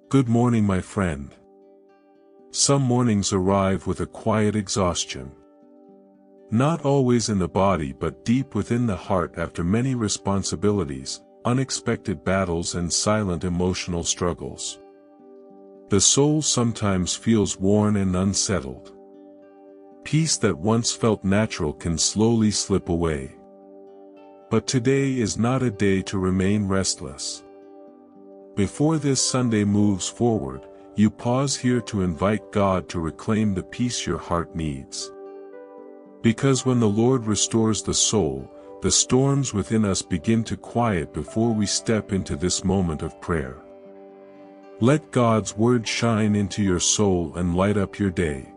Good morning, my friend. Some mornings arrive with a quiet exhaustion. Not always in the body but deep within the heart after many responsibilities, unexpected battles and silent emotional struggles. The soul sometimes feels worn and unsettled. Peace that once felt natural can slowly slip away. But today is not a day to remain restless. Before this Sunday moves forward, you pause here to invite God to reclaim the peace your heart needs. Because when the Lord restores the soul, the storms within us begin to quiet before we step into this moment of prayer. Let God's word shine into your soul and light up your day.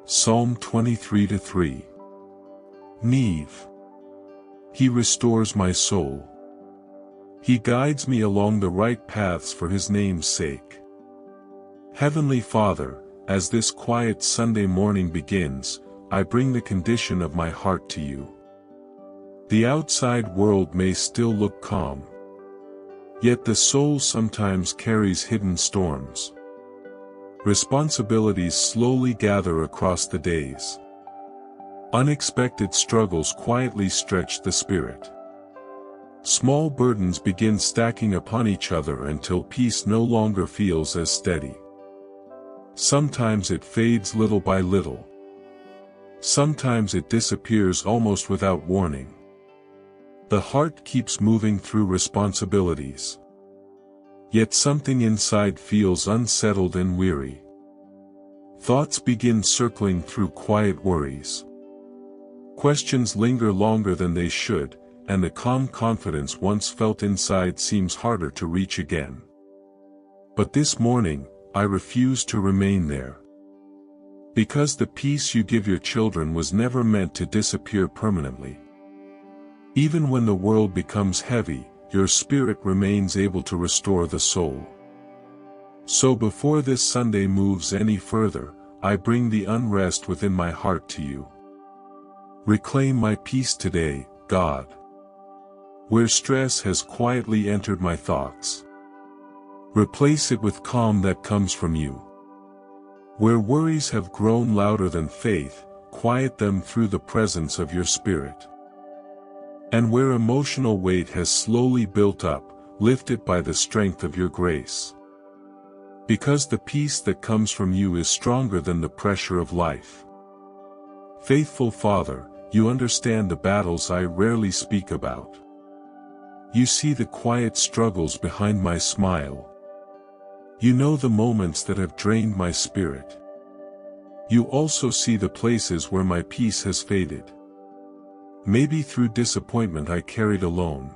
Psalm 23:3. Neve. He restores my soul. He guides me along the right paths for His name's sake. Heavenly Father, as this quiet Sunday morning begins, I bring the condition of my heart to you. The outside world may still look calm. Yet the soul sometimes carries hidden storms. Responsibilities slowly gather across the days. Unexpected struggles quietly stretch the spirit. Small burdens begin stacking upon each other until peace no longer feels as steady. Sometimes it fades little by little. Sometimes it disappears almost without warning. The heart keeps moving through responsibilities. Yet something inside feels unsettled and weary. Thoughts begin circling through quiet worries. Questions linger longer than they should, and the calm confidence once felt inside seems harder to reach again. But this morning, I refuse to remain there. Because the peace you give your children was never meant to disappear permanently. Even when the world becomes heavy, your spirit remains able to restore the soul. So before this Sunday moves any further, I bring the unrest within my heart to you. Reclaim my peace today, God. Where stress has quietly entered my thoughts, replace it with calm that comes from you. Where worries have grown louder than faith, quiet them through the presence of your Spirit. And where emotional weight has slowly built up, lift it by the strength of your grace. Because the peace that comes from you is stronger than the pressure of life. Faithful Father, you understand the battles I rarely speak about. You see the quiet struggles behind my smile. You know the moments that have drained my spirit. You also see the places where my peace has faded. Maybe through disappointment I carried alone.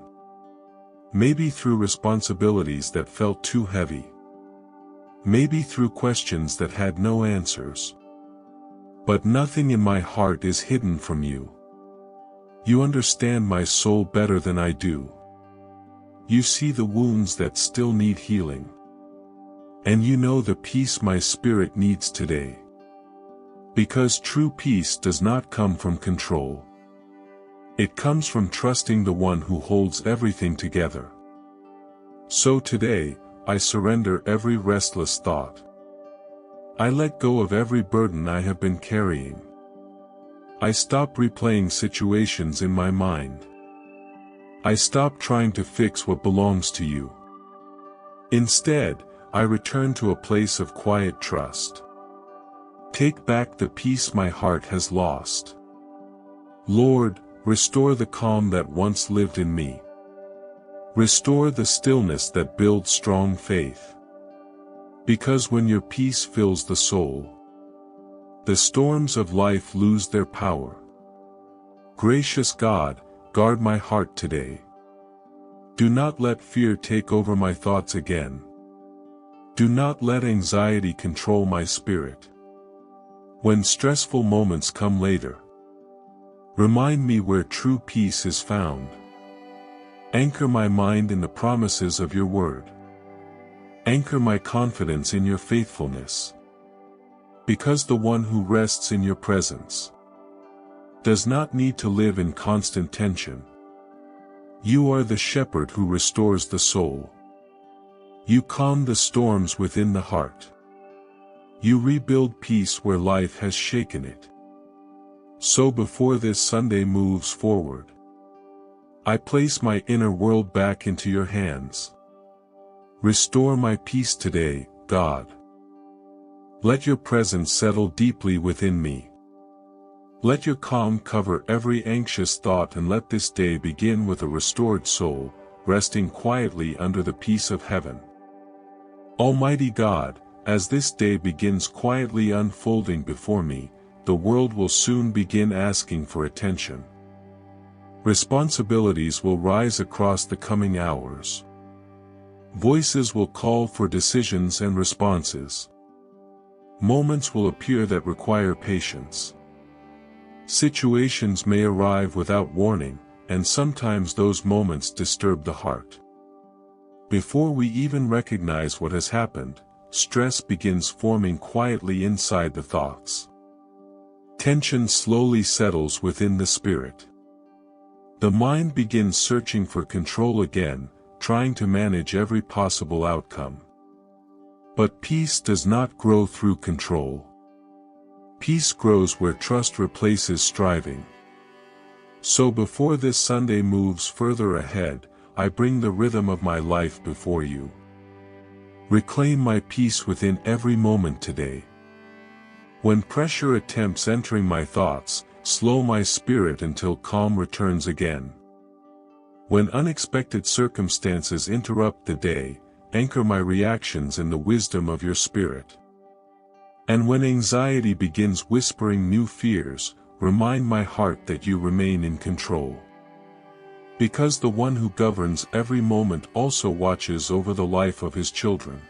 Maybe through responsibilities that felt too heavy. Maybe through questions that had no answers. But nothing in my heart is hidden from you. You understand my soul better than I do. You see the wounds that still need healing. And you know the peace my spirit needs today. Because true peace does not come from control. It comes from trusting the one who holds everything together. So today, I surrender every restless thought. I let go of every burden I have been carrying. I stop replaying situations in my mind. I stop trying to fix what belongs to you. Instead, I return to a place of quiet trust. Take back the peace my heart has lost. Lord, restore the calm that once lived in me. Restore the stillness that builds strong faith. Because when your peace fills the soul, the storms of life lose their power. Gracious God, guard my heart today. Do not let fear take over my thoughts again. Do not let anxiety control my spirit. When stressful moments come later, remind me where true peace is found. Anchor my mind in the promises of your word. Anchor my confidence in your faithfulness. Because the one who rests in your presence does not need to live in constant tension. You are the shepherd who restores the soul. You calm the storms within the heart. You rebuild peace where life has shaken it. So before this Sunday moves forward, I place my inner world back into your hands. Restore my peace today, God. Let your presence settle deeply within me. Let your calm cover every anxious thought, and let this day begin with a restored soul, resting quietly under the peace of heaven. Almighty God, as this day begins quietly unfolding before me, the world will soon begin asking for attention. Responsibilities will rise across the coming hours. Voices will call for decisions and responses. Moments will appear that require patience. Situations may arrive without warning, and sometimes those moments disturb the heart. Before we even recognize what has happened, stress begins forming quietly inside the thoughts. Tension slowly settles within the spirit. The mind begins searching for control again, trying to manage every possible outcome. But peace does not grow through control. Peace grows where trust replaces striving. So before this Sunday moves further ahead, I bring the rhythm of my life before you. Reclaim my peace within every moment today. When pressure attempts entering my thoughts, slow my spirit until calm returns again. When unexpected circumstances interrupt the day, anchor my reactions in the wisdom of your spirit. And when anxiety begins whispering new fears, remind my heart that you remain in control. Because the one who governs every moment also watches over the life of his children.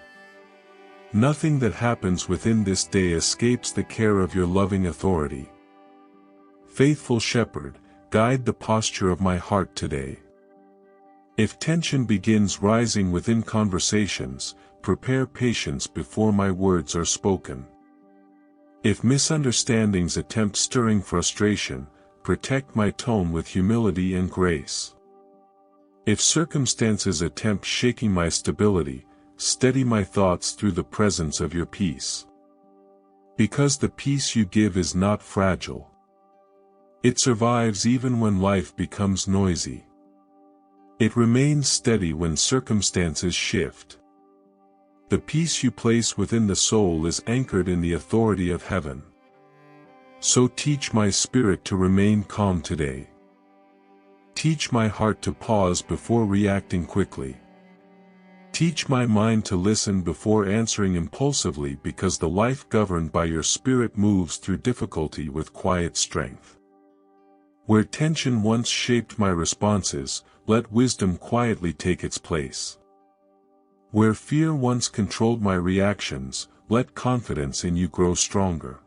Nothing that happens within this day escapes the care of your loving authority. Faithful Shepherd, guide the posture of my heart today. If tension begins rising within conversations, prepare patience before my words are spoken. If misunderstandings attempt stirring frustration, protect my tone with humility and grace. If circumstances attempt shaking my stability, steady my thoughts through the presence of your peace. Because the peace you give is not fragile. It survives even when life becomes noisy. It remains steady when circumstances shift. The peace you place within the soul is anchored in the authority of heaven. So teach my spirit to remain calm today. Teach my heart to pause before reacting quickly. Teach my mind to listen before answering impulsively, because the life governed by your spirit moves through difficulty with quiet strength. Where tension once shaped my responses, let wisdom quietly take its place. Where fear once controlled my reactions, let confidence in you grow stronger.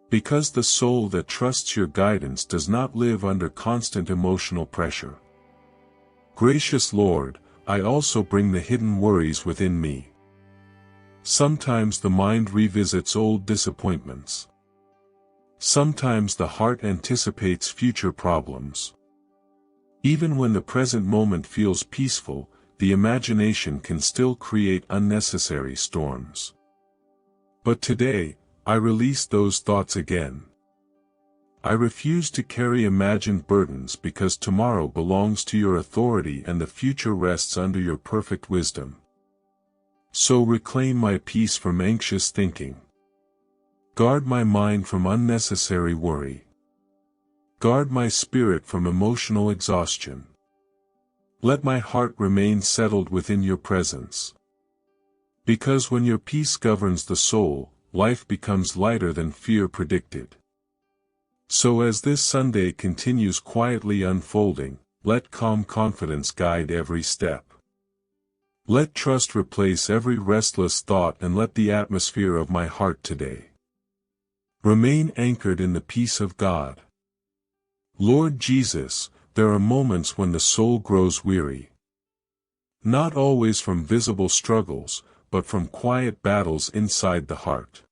Because the soul that trusts your guidance does not live under constant emotional pressure. Gracious Lord, I also bring the hidden worries within me. Sometimes the mind revisits old disappointments. Sometimes the heart anticipates future problems. Even when the present moment feels peaceful, the imagination can still create unnecessary storms. But today, I release those thoughts again. I refuse to carry imagined burdens, because tomorrow belongs to your authority and the future rests under your perfect wisdom. So reclaim my peace from anxious thinking. Guard my mind from unnecessary worry. Guard my spirit from emotional exhaustion. Let my heart remain settled within your presence. Because when your peace governs the soul, life becomes lighter than fear predicted. So as this Sunday continues quietly unfolding, let calm confidence guide every step. Let trust replace every restless thought, and let the atmosphere of my heart today remain anchored in the peace of God. Lord Jesus, there are moments when the soul grows weary. Not always from visible struggles, but from quiet battles inside the heart.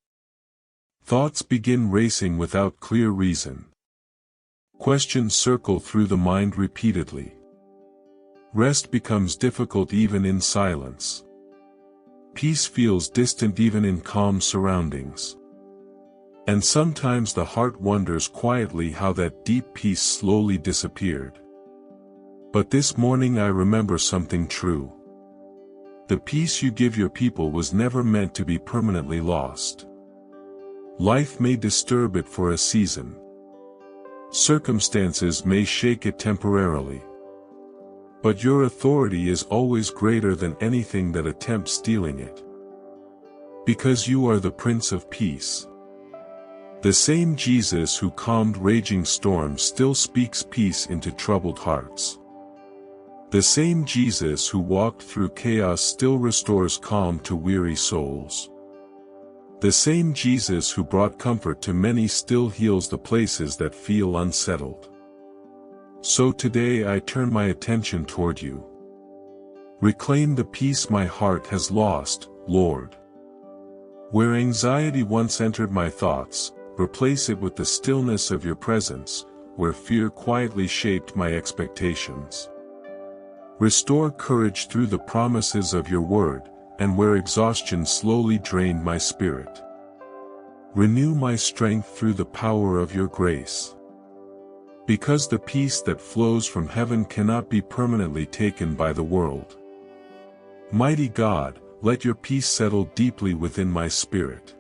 Thoughts begin racing without clear reason. Questions circle through the mind repeatedly. Rest becomes difficult even in silence. peace feels distant even in calm surroundings. And sometimes the heart wonders quietly how that deep peace slowly disappeared. But this morning I remember something true. The peace you give your people was never meant to be permanently lost. Life may disturb it for a season. Circumstances may shake it temporarily. But your authority is always greater than anything that attempts stealing it. Because you are the Prince of Peace. The same Jesus who calmed raging storms still speaks peace into troubled hearts. The same Jesus who walked through chaos still restores calm to weary souls. The same Jesus who brought comfort to many still heals the places that feel unsettled. So today I turn my attention toward you. Reclaim the peace my heart has lost, Lord. Where anxiety once entered my thoughts, replace it with the stillness of your presence. Where fear quietly shaped my expectations, restore courage through the promises of your word, and where exhaustion slowly drained my spirit, renew my strength through the power of your grace. Because the peace that flows from heaven cannot be permanently taken by the world. Mighty God, let your peace settle deeply within my spirit.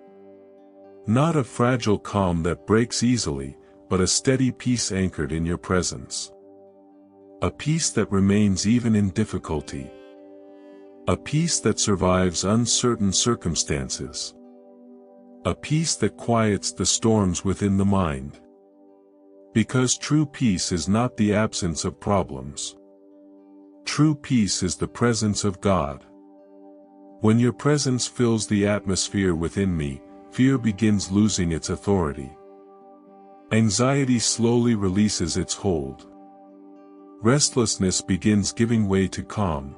Not a fragile calm that breaks easily, but a steady peace anchored in your presence. A peace that remains even in difficulty. A peace that survives uncertain circumstances. A peace that quiets the storms within the mind. Because true peace is not the absence of problems. True peace is the presence of God. When your presence fills the atmosphere within me, fear begins losing its authority. Anxiety slowly releases its hold. Restlessness begins giving way to calm.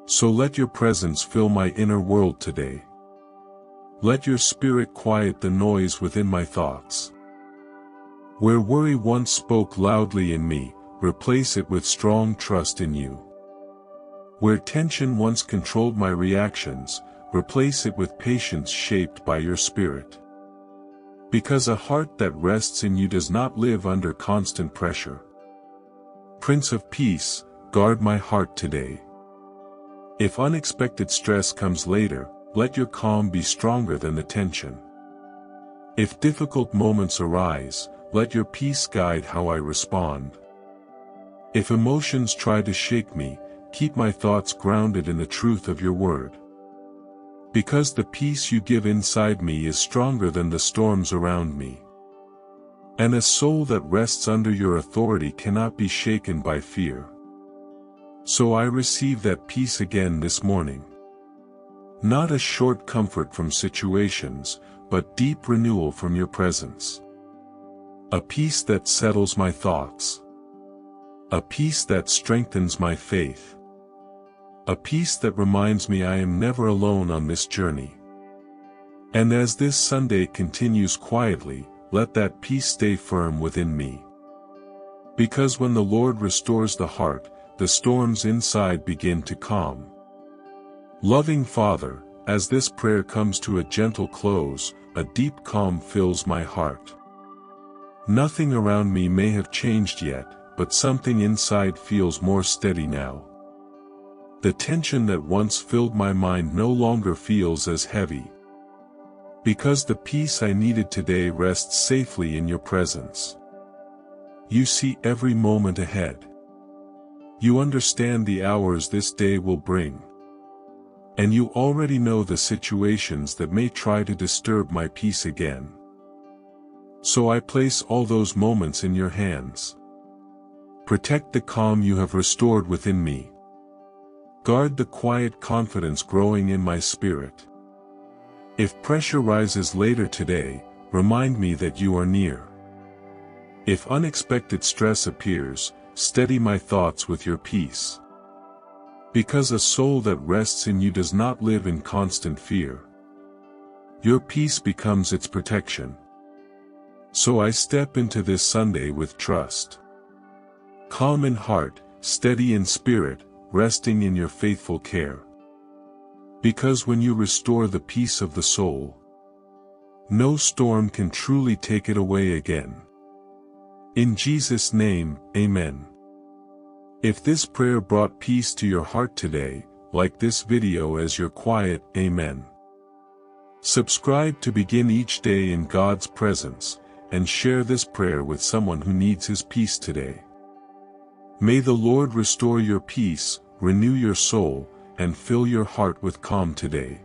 So let your presence fill my inner world today. Let your spirit quiet the noise within my thoughts. Where worry once spoke loudly in me, replace it with strong trust in you. Where tension once controlled my reactions, replace it with patience shaped by your spirit. Because a heart that rests in you does not live under constant pressure. Prince of Peace, guard my heart today. If unexpected stress comes later, let your calm be stronger than the tension. If difficult moments arise, let your peace guide how I respond. If emotions try to shake me, keep my thoughts grounded in the truth of your word. Because the peace you give inside me is stronger than the storms around me. And a soul that rests under your authority cannot be shaken by fear. So I receive that peace again this morning. Not a short comfort from situations, but deep renewal from your presence. A peace that settles my thoughts. A peace that strengthens my faith. A peace that reminds me I am never alone on this journey. And as this Sunday continues quietly, let that peace stay firm within me. Because when the Lord restores the heart, the storms inside begin to calm. Loving Father, as this prayer comes to a gentle close, a deep calm fills my heart. Nothing around me may have changed yet, but something inside feels more steady now. The tension that once filled my mind no longer feels as heavy. Because the peace I needed today rests safely in your presence. You see every moment ahead. You understand the hours this day will bring. And you already know the situations that may try to disturb my peace again. So I place all those moments in your hands. Protect the calm you have restored within me. Guard the quiet confidence growing in my spirit. If pressure rises later today, remind me that you are near. If unexpected stress appears, steady my thoughts with your peace. Because a soul that rests in you does not live in constant fear. Your peace becomes its protection. So I step into this Sunday with trust. Calm in heart, steady in spirit, resting in your faithful care. Because when you restore the peace of the soul, no storm can truly take it away again. In Jesus' name, Amen. If this prayer brought peace to your heart today, like this video as your quiet Amen. Subscribe to begin each day in God's presence, and share this prayer with someone who needs His peace today. May the Lord restore your peace, renew your soul, and fill your heart with calm today.